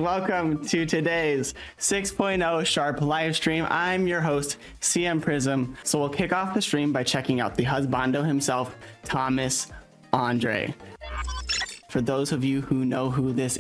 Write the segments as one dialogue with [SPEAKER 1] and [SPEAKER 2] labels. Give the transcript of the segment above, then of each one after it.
[SPEAKER 1] welcome to today's 6.0 Sharp live stream. I'm your host, CM Prism. So we'll kick off the stream by checking out the husbando himself, Thomas Andre. For those of you who know who this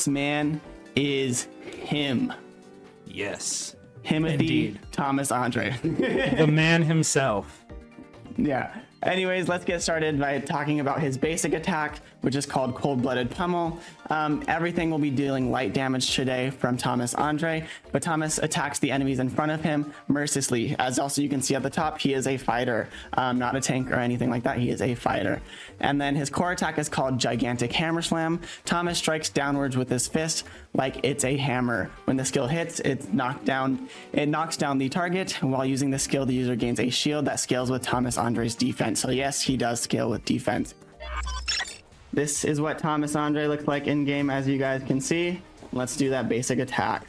[SPEAKER 1] man is him.
[SPEAKER 2] Yes.
[SPEAKER 1] Timothy
[SPEAKER 2] Indeed.
[SPEAKER 1] Thomas Andre.
[SPEAKER 2] The man himself.
[SPEAKER 1] Yeah. Anyways, let's get started by talking about his basic attack, which is called Cold-Blooded Pummel. Everything will be dealing light damage today from Thomas Andre, but Thomas attacks the enemies in front of him mercilessly. As also you can see at the top, he is a fighter, not a tank or anything like that. He is a fighter. And then his core attack is called Gigantic Hammer Slam. Thomas strikes downwards with his fist like it's a hammer. When the skill hits, it knocks down the target. While using the skill, the user gains a shield that scales with Thomas Andre's defense. So yes, he does scale with defense. This is what Thomas Andre looks like in game, as you guys can see. Let's do that basic attack.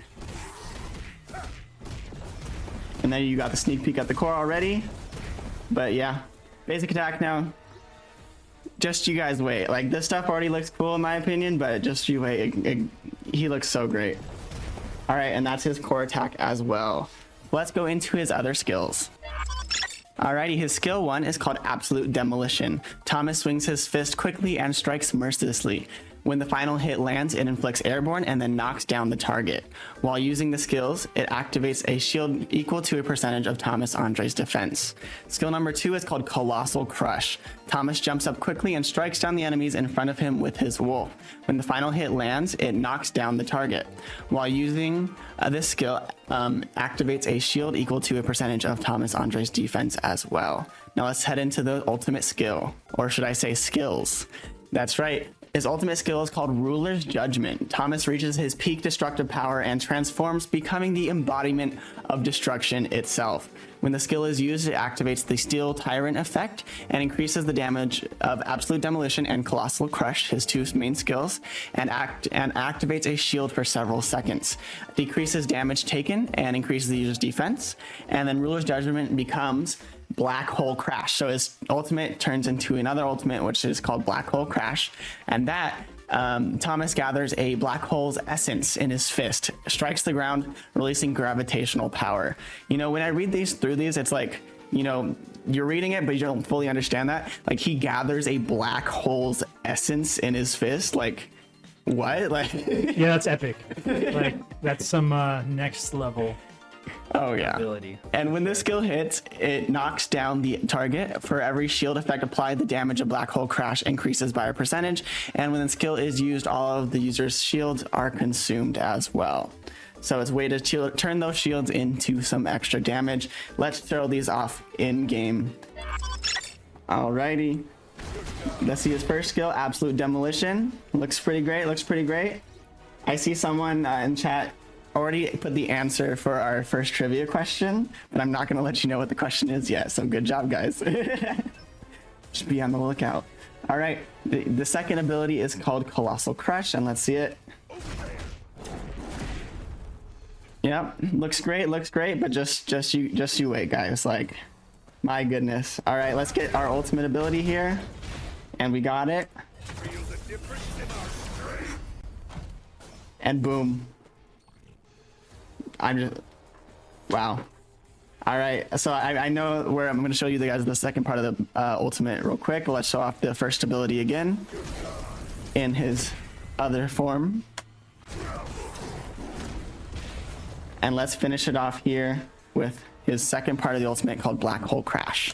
[SPEAKER 1] And then you got the sneak peek at the core already. But yeah, basic attack now. Just you guys wait. Like, this stuff already looks cool in my opinion, but just you wait. He looks so great. All right, and that's his core attack as well. Let's go into his other skills. Alrighty, his skill 1 is called Absolute Demolition. Thomas swings his fist quickly and strikes mercilessly. When the final hit lands, it inflicts airborne and then knocks down the target. While using the skills, it activates a shield equal to a percentage of Thomas Andre's defense. Skill number 2 is called Colossal Crush. Thomas jumps up quickly and strikes down the enemies in front of him with his wolf. When the final hit lands, it knocks down the target. While using this skill, activates a shield equal to a percentage of Thomas Andre's defense as well. Now let's head into the ultimate skill, or should I say skills? That's right. His ultimate skill is called Ruler's Judgment. Thomas reaches his peak destructive power and transforms, becoming the embodiment of destruction itself. When the skill is used, it activates the Steel Tyrant effect and increases the damage of Absolute Demolition and Colossal Crush, his two main skills, and activates a shield for several seconds. Decreases damage taken and increases the user's defense. And then Ruler's Judgment becomes Black Hole Crash. So his ultimate turns into another ultimate, which is called Black Hole Crash. And that Thomas gathers a black hole's essence in his fist, strikes the ground, releasing gravitational power. You know, when I read through these, it's like, you know, you're reading it, but you don't fully understand that. Like, he gathers a black hole's essence in his fist. Like, what? Like,
[SPEAKER 2] yeah, that's epic. Like, that's some next level.
[SPEAKER 1] Oh yeah.
[SPEAKER 2] Ability.
[SPEAKER 1] And when this skill hits, it knocks down the target. For every shield effect applied, the damage of Black Hole Crash increases by a percentage. And when the skill is used, all of the user's shields are consumed as well. So it's a way to turn those shields into some extra damage. Let's throw these off in game. Alrighty. Let's see his first skill, Absolute Demolition. Looks pretty great. I see someone in chat already put the answer for our first trivia question, but I'm not going to let you know what the question is yet. So good job, guys. Just be on the lookout. All right. The second ability is called Colossal Crush, and let's see it. Yep, looks great, but just you wait, guys. Like, my goodness. All right, let's get our ultimate ability here, and we got it. And boom. Wow. All right, so I know where I'm going to show you guys the second part of the ultimate real quick. Let's show off the first ability again in his other form. And let's finish it off here with his second part of the ultimate called Black Hole Crash.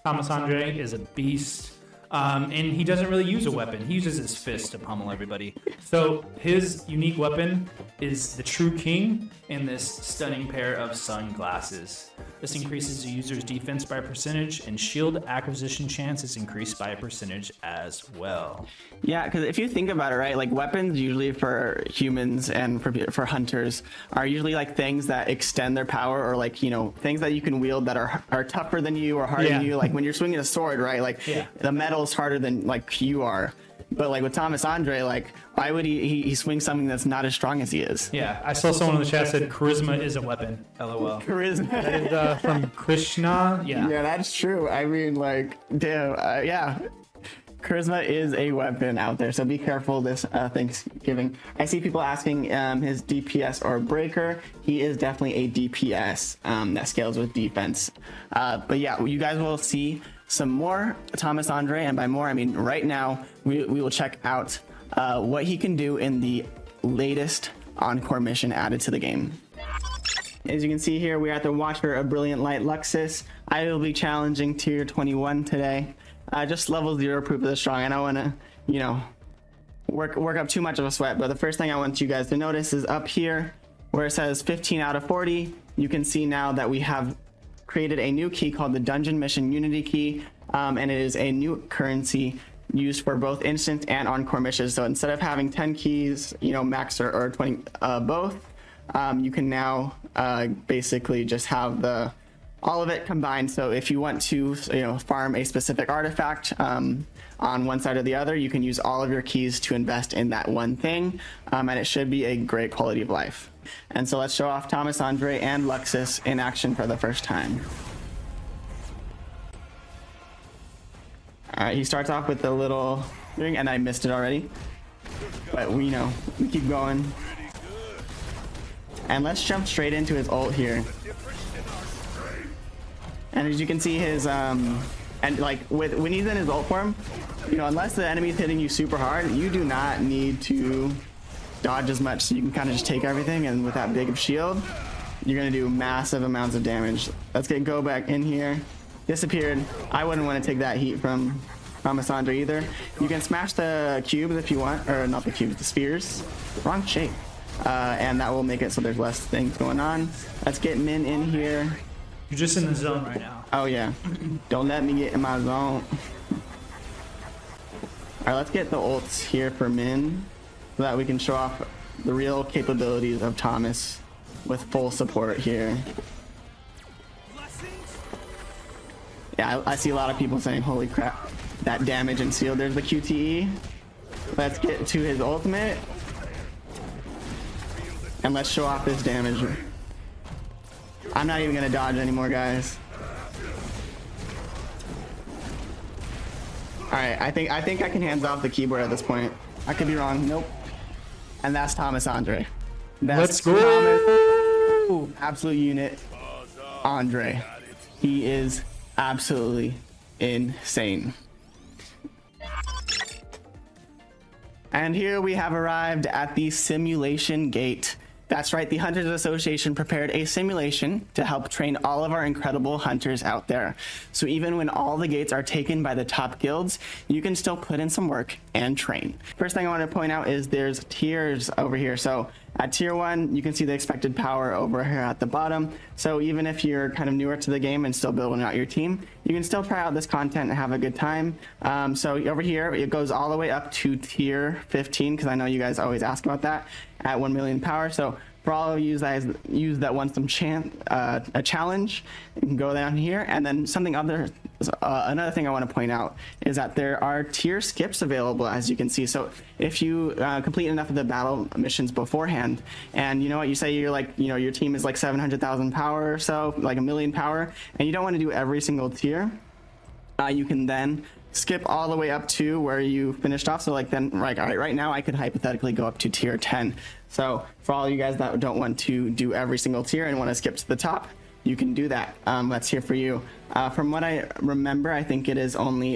[SPEAKER 2] Thomas Andre is a beast. And he doesn't really use a weapon. He uses his fist to pummel everybody. So his unique weapon is the True King and this stunning pair of sunglasses. This increases the user's defense by a percentage, and shield acquisition chance is increased by a percentage as well.
[SPEAKER 1] Yeah, because if you think about it, right, like weapons usually for humans and for hunters are usually like things that extend their power, or like, you know, things that you can wield that are tougher than you or harder than you. Like when you're swinging a sword, right, like the metal's harder than like you are. But like with Thomas Andre, like why would he swing something that's not as strong as he is?
[SPEAKER 2] Yeah, I saw someone in the chat said charisma is a weapon. LOL.
[SPEAKER 1] Charisma.
[SPEAKER 2] That is from Krishna. Yeah.
[SPEAKER 1] Yeah, that's true. I mean, like, damn, yeah. Charisma is a weapon out there, so be careful this Thanksgiving. I see people asking his DPS or breaker. He is definitely a DPS that scales with defense. But yeah, you guys will see some more Thomas Andre, and by more I mean right now we will check out what he can do in the latest Encore mission added to the game. As you can see here, we're at the Watcher of Brilliant Light Luxus. I will be challenging tier 21 today. Just level 0 proof of the strong. I don't want to, you know, work up too much of a sweat, but the first thing I want you guys to notice is up here where it says 15 out of 40. You can see now that we have created a new key called the Dungeon Mission Unity Key, and it is a new currency used for both instant and Encore missions. So instead of having 10 keys, you know, max or 20 both, you can now basically just have all of it combined. So if you want to, you know, farm a specific artifact on one side or the other, you can use all of your keys to invest in that one thing, and it should be a great quality of life. And so let's show off Thomas Andre and Luxus in action for the first time. All right, he starts off with the little ring, and I missed it already, but we know we keep going. And let's jump straight into his ult here. And as you can see, his and like when he's in his ult form, you know, unless the enemy's hitting you super hard, you do not need to dodge as much. So you can kind of just take everything, and with that big of shield, you're gonna do massive amounts of damage. Let's go back in here. Disappeared. I wouldn't want to take that heat from Thomas Andre either. You can smash the cubes if you want, or not the cubes, the spheres. Wrong shape. And that will make it so there's less things going on. Let's get Min in here.
[SPEAKER 2] You're just in the zone right now.
[SPEAKER 1] Oh yeah. Don't let me get in my zone. Alright, let's get the ults here for Min so that we can show off the real capabilities of Thomas with full support here. Yeah, I see a lot of people saying, holy crap, that damage and seal. There's the QTE. Let's get to his ultimate. And let's show off this damage. I'm not even gonna dodge anymore, guys. Alright, I think I can hands off the keyboard at this point. I could be wrong. Nope. And that's Thomas Andre.
[SPEAKER 2] Let's go!
[SPEAKER 1] Thomas, absolute unit Andre. He is absolutely insane. And here we have arrived at the simulation gate. That's right, the Hunters Association prepared a simulation to help train all of our incredible hunters out there. So even when all the gates are taken by the top guilds, you can still put in some work and train. First thing I want to point out is there's tiers over here. So at tier 1, you can see the expected power over here at the bottom. So even if you're kind of newer to the game and still building out your team, you can still try out this content and have a good time. So over here, it goes all the way up to tier 15, because I know you guys always ask about that, at 1 million power. So for all of you that want some a challenge, you can go down here. And then another thing I want to point out is that there are tier skips available, as you can see. So if you complete enough of the battle missions beforehand, and you know what, you say you're like, you know, your team is like 700,000 power or so, like 1 million power, and you don't want to do every single tier, you can then skip all the way up to where you finished off. So like then, like, all right now I could hypothetically go up to tier 10. So for all you guys that don't want to do every single tier and want to skip to the top, you can do that. That's here for you. From what I remember, I think it is only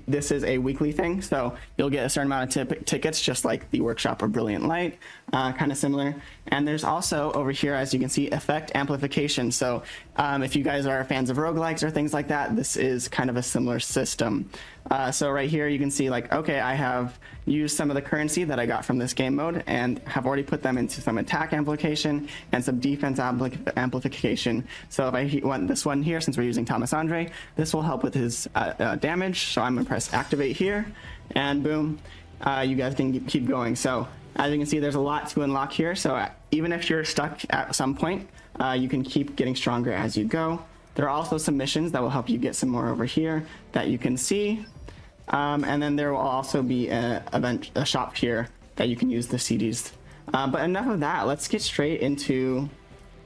[SPEAKER 1] this is a weekly thing, so you'll get a certain amount of tickets, just like the Workshop of Brilliant Light, kind of similar. And there's also over here, as you can see, effect amplification. So if you guys are fans of roguelikes or things like that, this is kind of a similar system. So right here you can see, like, okay, I have used some of the currency that I got from this game mode and have already put them into some attack amplification and some defense amplification. So if I want this one here, since we're using Thomas Andre, this will help with his damage. So I'm gonna press activate here, and boom, you guys can keep going. So as you can see, there's a lot to unlock here. So even if you're stuck at some point, you can keep getting stronger as you go. There are also some missions that will help you get some more over here that you can see. And then there will also be a shop here that you can use the CDs. But enough of that. Let's get straight into,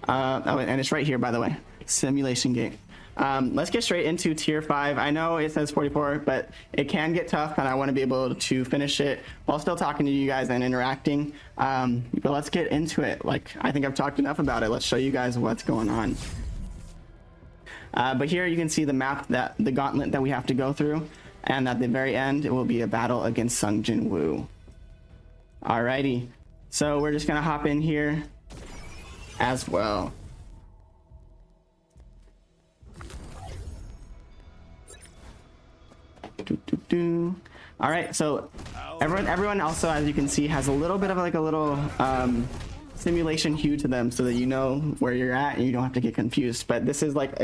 [SPEAKER 1] oh, and it's right here, by the way, simulation gate. Let's get straight into tier 5. I know it says 44, but it can get tough, and I want to be able to finish it while still talking to you guys and interacting. But let's get into it. Like, I think I've talked enough about it. Let's show you guys what's going on. But here you can see the map, that the gauntlet that we have to go through, and at the very end, it will be a battle against Sung Jin Woo. Alrighty, so we're just gonna hop in here as well. All right, so everyone also, as you can see, has a little bit of like a little simulation hue to them, so that you know where you're at and you don't have to get confused. But this is like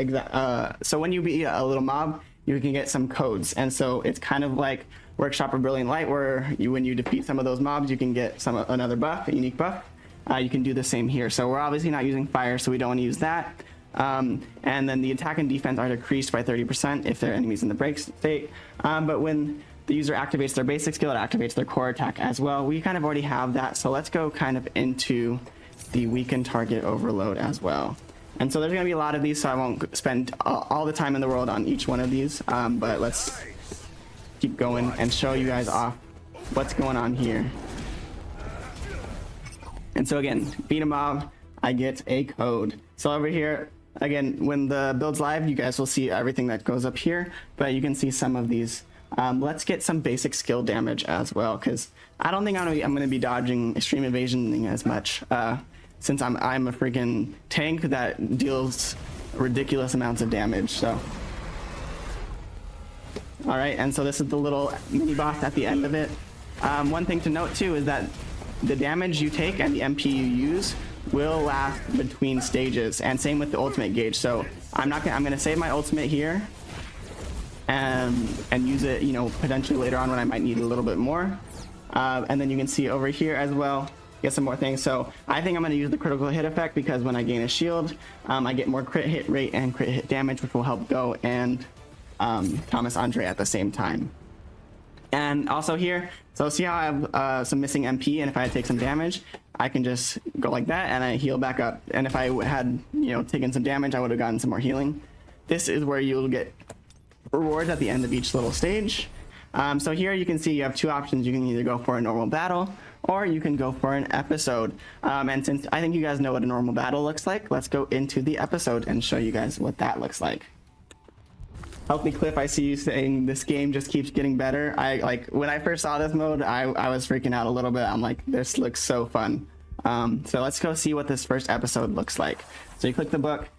[SPEAKER 1] so when you beat a little mob, you can get some codes, and so it's kind of like Workshop of Brilliant Light, where when you defeat some of those mobs, you can get another buff, a unique buff. You can do the same here. So we're obviously not using fire, so we don't want to use that. And then the attack and defense are decreased by 30% if they're enemies in the break state. But when the user activates their basic skill, it activates their core attack as well. We kind of already have that, so let's go kind of into the weakened target overload as well. And so there's going to be a lot of these, so I won't spend all the time in the world on each one of these, but let's keep going and show you guys off what's going on here. And so again, beat a mob, I get a code. So over here, again, when the build's live, you guys will see everything that goes up here, but you can see some of these. Let's get some basic skill damage as well, because I don't think I'm going to be dodging extreme evasion as much, since I'm a freaking tank that deals ridiculous amounts of damage. So, all right, and so this is the little mini boss at the end of it. One thing to note too is that the damage you take and the MP you use will last between stages, and same with the ultimate gauge. So I'm going to save my ultimate here and use it, you know, potentially later on when I might need a little bit more. And then you can see over here as well, get some more things. So I think I'm going to use the critical hit effect, because when I gain a shield, I get more crit hit rate and crit hit damage, which will help Go and Thomas Andre at the same time. And also here, so see how I have some missing MP, and if I take some damage, I can just go like that and I heal back up. And if I had, you know, taken some damage, I would have gotten some more healing. This is where you'll get rewards at the end of each little stage. So here you can see you have two options. You can either go for a normal battle, or you can go for an episode. And since I think you guys know what a normal battle looks like, let's go into the episode and show you guys what that looks like. Healthy Cliff, I see you saying this game just keeps getting better. When I first saw this mode, I was freaking out a little bit. I'm like, this looks so fun. So let's go see what this first episode looks like. So you click the book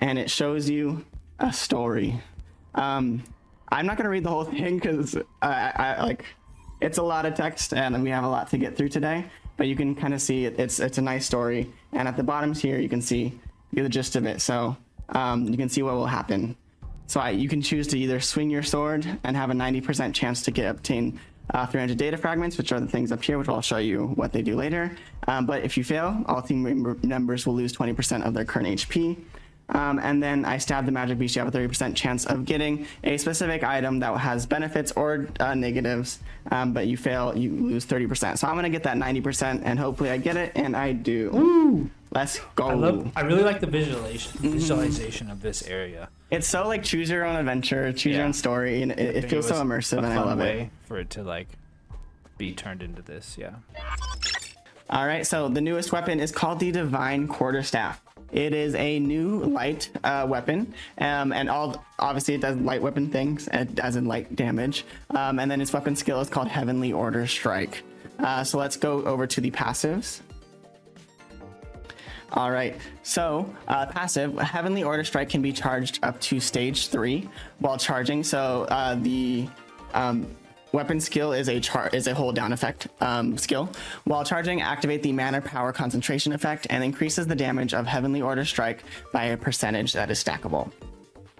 [SPEAKER 1] and it shows you a story. I'm not gonna read the whole thing, because it's a lot of text and we have a lot to get through today, but you can kind of see it's a nice story. And at the bottom here, you can see the gist of it. So you can see what will happen. So you can choose to either swing your sword and have a 90% chance to obtain 300 data fragments, which are the things up here, which I'll show you what they do later. But if you fail, all team members will lose 20% of their current HP. And then I stab the magic beast. You have a 30% chance of getting a specific item that has benefits or negatives, but you fail, you lose 30%. So I'm gonna get that 90%, and hopefully I get it, and I do. Ooh, let's go.
[SPEAKER 2] I really like the visualization of this area.
[SPEAKER 1] It's so like choose your own adventure, choose your own story, and it feels so immersive, and I love it.
[SPEAKER 2] For it to like be turned into this, yeah.
[SPEAKER 1] All right, so the newest weapon is called the Divine Quarterstaff. It is a new light weapon, and obviously it does light weapon things, as in light damage. And then its weapon skill is called Heavenly Order Strike. So let's go over to the passives. All right, so passive, Heavenly Order Strike can be charged up to stage 3 while charging. So the weapon skill is a hold down effect skill. While charging, activate the mana power concentration effect and increases the damage of Heavenly Order Strike by a percentage that is stackable.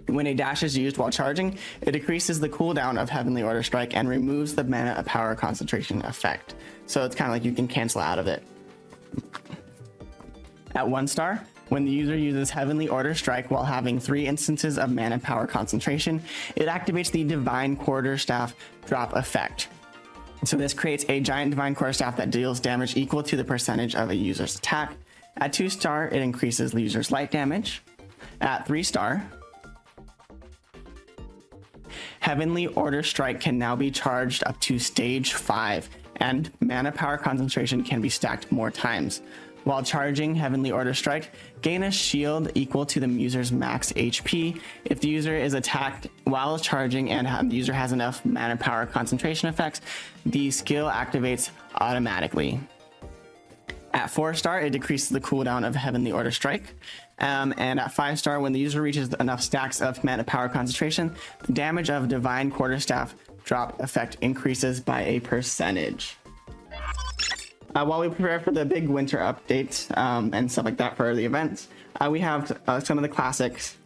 [SPEAKER 1] When a dash is used while charging, it decreases the cooldown of Heavenly Order Strike and removes the mana power concentration effect. So it's kind of like you can cancel out of it. At 1 star, When the user uses Heavenly Order Strike while having 3 instances of mana power concentration, it activates the Divine Quarterstaff drop effect. So this creates a giant Divine Quarterstaff that deals damage equal to the percentage of a user's attack. At 2-star, it increases the user's light damage. At 3-star, Heavenly Order Strike can now be charged up to stage 5, and mana power concentration can be stacked more times. While charging Heavenly Order Strike, gain a shield equal to the user's max HP. If the user is attacked while charging and the user has enough mana power concentration effects, the skill activates automatically. At 4-star, it decreases the cooldown of Heavenly Order Strike. And at 5-star, when the user reaches enough stacks of mana power concentration, the damage of Divine Quarterstaff drop effect increases by a percentage. While we prepare for the big winter update and stuff like that for the events, we have some of the classics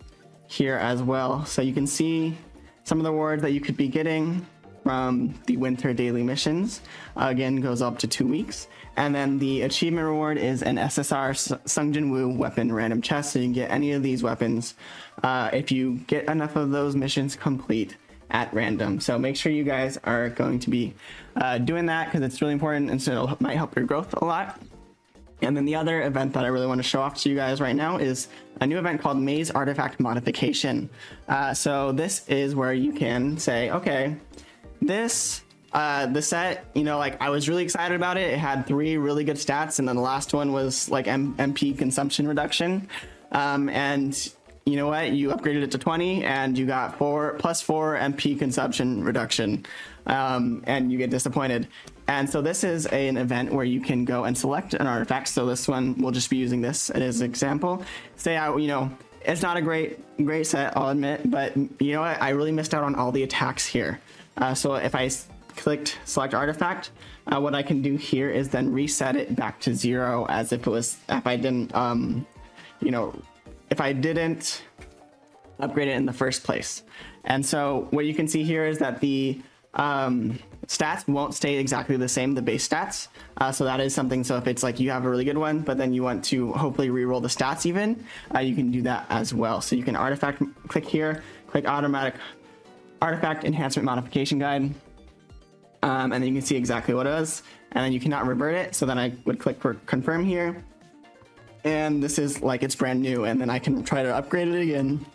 [SPEAKER 1] here as well. So you can see some of the rewards that you could be getting from the winter daily missions. Again, goes up to 2 weeks. And then the achievement reward is an SSR Sungjin Woo weapon random chest. So you can get any of these weapons if you get enough of those missions complete at random. So make sure you guys are going to be doing that, because it's really important, and so it might help your growth a lot. And then the other event that I really want to show off to you guys right now is a new event called Maze Artifact Modification. So this is where you can say, okay, this the set, you know, like I was really excited about it. It had 3 really good stats, and then the last one was like MP consumption reduction. And you know what? You upgraded it to 20, and you got +4 MP consumption reduction, and you get disappointed. And so this is an event where you can go and select an artifact. So this one, we'll just be using this as an example. Say, you know, it's not a great set, I'll admit, but you know what? I really missed out on all the attacks here. So if I clicked select artifact, what I can do here is then reset it back to 0, as if it was, if I didn't, you know, if I didn't upgrade it in the first place. And so what you can see here is that the stats won't stay exactly the same, the base stats. So that is something. So if it's like you have a really good one, but then you want to hopefully reroll the stats even, you can do that as well. So you can artifact, click here, click automatic artifact enhancement modification guide. And then you can see exactly what it is, and then you cannot revert it. So then I would click for confirm here. And this is like it's brand new, and then I can try to upgrade it again.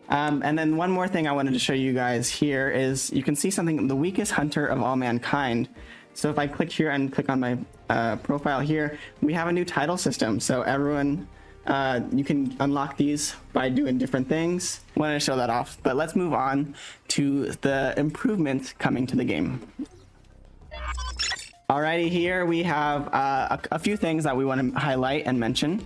[SPEAKER 1] And then one more thing I wanted to show you guys here is you can see something, the weakest hunter of all mankind. So if I click here and click on my profile here, we have a new title system. So everyone, you can unlock these by doing different things. Wanted to show that off, but let's move on to the improvements coming to the game. Alrighty, here we have a few things that we want to highlight and mention.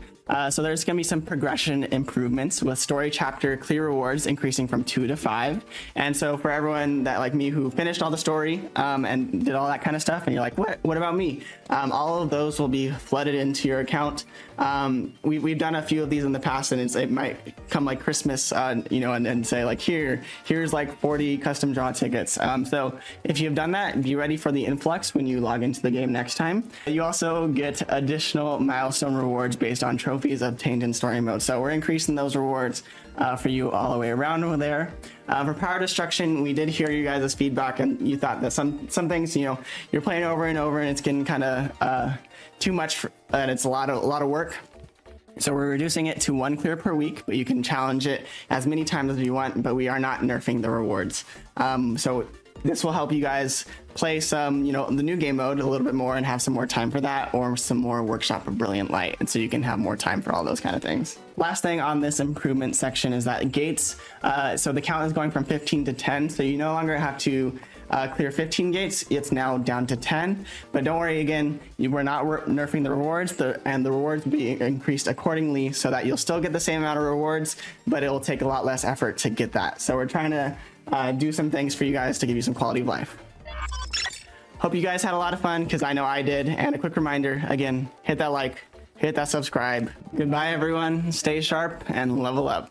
[SPEAKER 1] So there's going to be some progression improvements with story chapter clear rewards increasing from 2 to 5. And so for everyone that like me who finished all the story and did all that kind of stuff, and you're like, what about me? All of those will be flooded into your account. We've done a few of these in the past, and it might come like Christmas, you know, and say like, here's like 40 custom draw tickets. So if you've done that, be ready for the influx when you log into the game next time. You also get additional milestone rewards based on trophies obtained in story mode. So we're increasing those rewards for you all the way around over there. For power destruction, we did hear you guys' feedback, and you thought that some things, you know, you're playing over and over and it's getting kind of too much, and it's a lot of work. So we're reducing it to 1 clear per week, but you can challenge it as many times as you want, but we are not nerfing the rewards. So this will help you guys play some, you know, the new game mode a little bit more and have some more time for that, or some more Workshop of Brilliant Light. And so you can have more time for all those kind of things. Last thing on this improvement section is that gates, so the count is going from 15 to 10. So you no longer have to clear 15 gates. It's now down to 10. But don't worry, again, we're not nerfing the rewards, and the rewards will be increased accordingly so that you'll still get the same amount of rewards, but it will take a lot less effort to get that. So we're trying to do some things for you guys to give you some quality of life. Hope you guys had a lot of fun, because I know I did. And a quick reminder, again, hit that like, hit that subscribe. Goodbye, everyone. Stay sharp and level up.